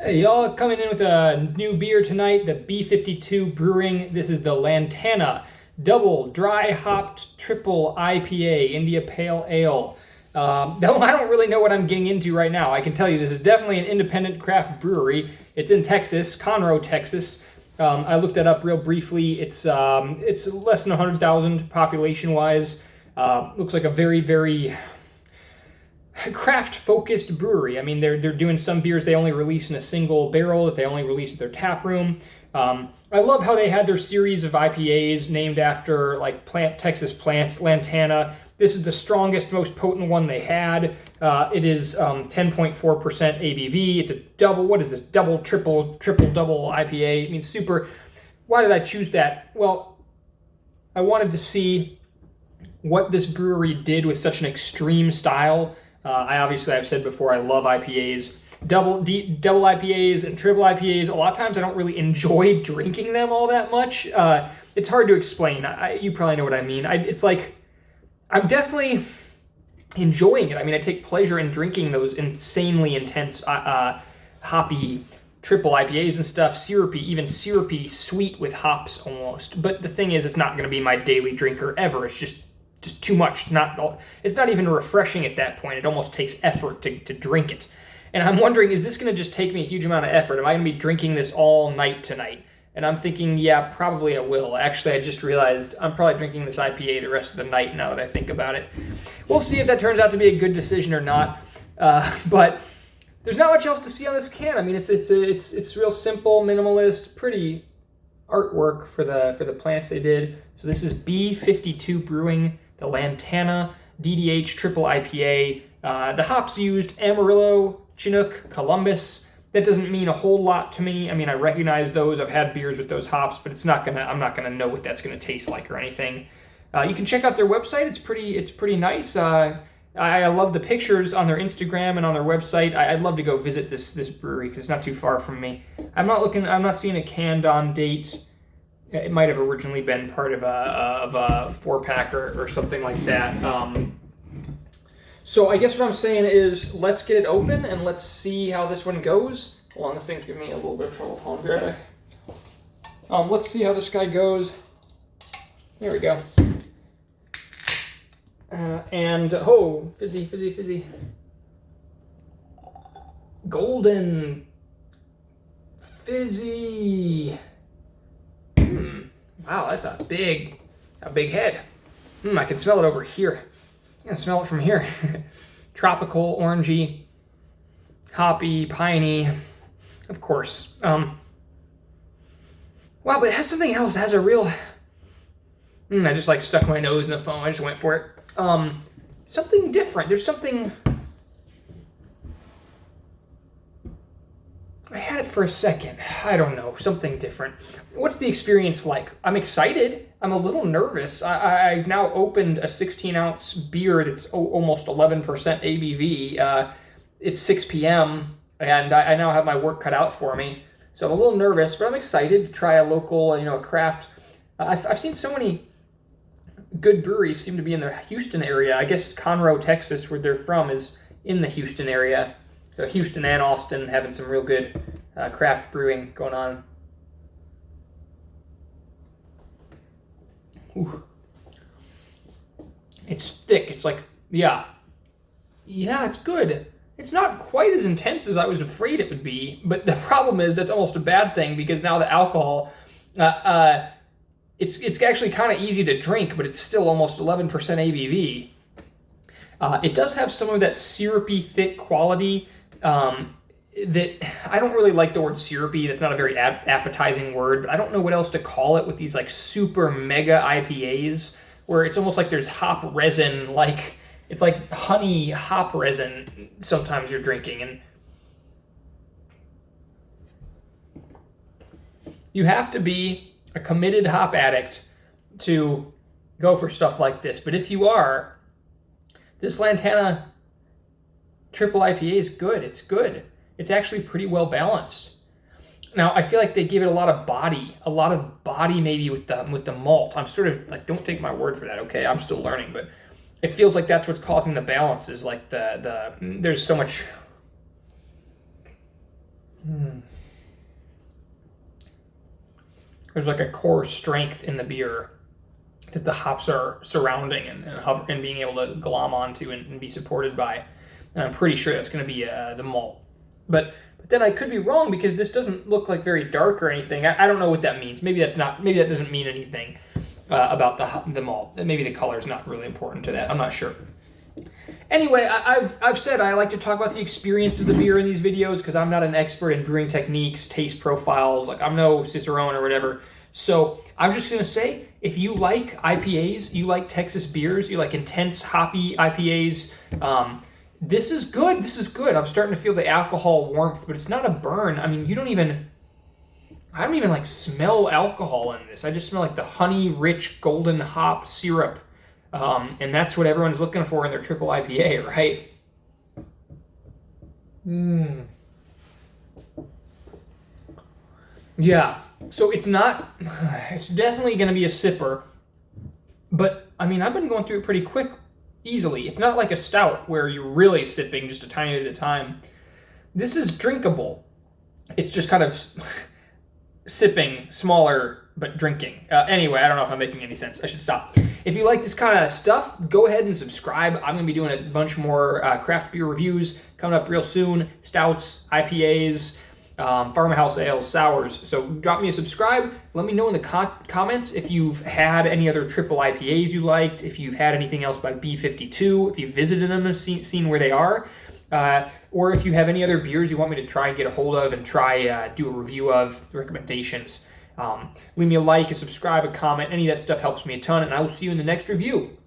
Hey, y'all, coming in with a new beer tonight, the B52 Brewing. This is the Lantana Double Dry Hopped Triple IPA, India Pale Ale. I don't really know what I'm getting into right now. I can tell you this is definitely an independent craft brewery. It's in Texas, Conroe, Texas. I looked that up real briefly. It's less than 100,000 population-wise. Looks like a very craft-focused brewery. I mean, they're doing some beers they only release in a single barrel that they only release at their tap room. I love how they had their series of IPAs named after like Texas plants. Lantana. This is the strongest, most potent one they had. It is 10.4% ABV. It's a double. What is this? Double, triple double IPA. I mean, super. Why did I choose that? Well, I wanted to see what this brewery did with such an extreme style. I've said before, I love IPAs. Double IPAs and triple IPAs. A lot of times I don't really enjoy drinking them all that much. It's hard to explain. You probably know what I mean. It's like, I'm definitely enjoying it. I mean, I take pleasure in drinking those insanely intense, hoppy triple IPAs and stuff, even syrupy, sweet with hops almost. But the thing is, it's not going to be my daily drinker ever. It's just too much. It's not even refreshing at that point. It almost takes effort to drink it. And I'm wondering, is this going to just take me a huge amount of effort? Am I going to be drinking this all night tonight? And I'm thinking, yeah, probably I will. Actually, I just realized I'm probably drinking this IPA the rest of the night now that I think about it. We'll see if that turns out to be a good decision or not. But there's not much else to see on this can. I mean, it's real simple, minimalist, pretty artwork for the plants they did. So this is B52 Brewing, the Lantana DDH Triple IPA. The hops used: Amarillo, Chinook, Columbus. That doesn't mean a whole lot to me. I mean, I recognize those. I've had beers with those hops, but I'm not gonna know what that's gonna taste like or anything. You can check out their website. It's pretty nice. I love the pictures on their Instagram and on their website. I'd love to go visit this brewery because it's not too far from me. I'm not seeing a canned on date. It might have originally been part of a 4-pack or something like that. So I guess what I'm saying is, let's get it open and let's see how this one goes. Hold on, this thing's giving me a little bit of trouble. Hold on, be right back. Let's see how this guy goes. There we go. Fizzy. Golden. Fizzy. Wow, that's a big head. I can smell it over here. I can smell it from here. Tropical, orangey, hoppy, piney, of course. Wow, but it has something else. It has a real... I just stuck my nose in the phone. I just went for it. Something different. There's something... I had it for a second. I don't know. Something different. What's the experience like? I'm excited. I'm a little nervous. I've now opened a 16-ounce beer that's almost 11% ABV. It's 6 p.m., and I now have my work cut out for me. So I'm a little nervous, but I'm excited to try a local, a craft. I've seen so many good breweries seem to be in the Houston area. I guess Conroe, Texas, where they're from, is in the Houston area. So Houston and Austin having some real good craft brewing going on. Ooh. It's thick. It's like, yeah, it's good. It's not quite as intense as I was afraid it would be, but the problem is that's almost a bad thing because now the alcohol, it's actually kind of easy to drink, but it's still almost 11% ABV. It does have some of that syrupy, thick quality. That I don't really like the word syrupy. That's not a very appetizing word, but I don't know what else to call it with these super mega IPAs where it's almost like there's hop resin, it's like honey hop resin sometimes you're drinking. And you have to be a committed hop addict to go for stuff like this. But if you are, this Lantana Triple IPA is good. It's good. It's actually pretty well balanced. Now, I feel like they give it a lot of body maybe with the malt. I'm sort of don't take my word for that, okay? I'm still learning, but it feels like that's what's causing the balance is there's so much There's like a core strength in the beer that the hops are surrounding and being able to glom onto and be supported by. And I'm pretty sure that's going to be the malt. But then I could be wrong because this doesn't look like very dark or anything. I don't know what that means. Maybe that doesn't mean anything about the malt. Maybe the color is not really important to that. I'm not sure. Anyway, I've said I like to talk about the experience of the beer in these videos because I'm not an expert in brewing techniques, taste profiles. Like, I'm no Cicerone or whatever. So I'm just going to say, if you like IPAs, you like Texas beers, you like intense hoppy IPAs, this is good. This is good. I'm starting to feel the alcohol warmth, but it's not a burn. I mean, I don't even like smell alcohol in this. I just smell like the honey rich golden hop syrup. And that's what everyone's looking for in their triple IPA, right? Yeah, so it's definitely going to be a sipper, but I mean, I've been going through it pretty quick, easily. It's not like a stout where you're really sipping just a tiny bit at a time. This is drinkable. It's just kind of sipping, smaller, but drinking. Anyway, I don't know if I'm making any sense. I should stop. If you like this kind of stuff, go ahead and subscribe. I'm going to be doing a bunch more craft beer reviews coming up real soon. Stouts, IPAs, farmhouse ales, sours. So drop me a subscribe. Let me know in the comments if you've had any other triple IPAs you liked, if you've had anything else by B52, if you've visited them and seen where they are, or if you have any other beers you want me to try and get a hold of and try do a review of, recommendations. Leave me a like, a subscribe, a comment. Any of that stuff helps me a ton, and I will see you in the next review.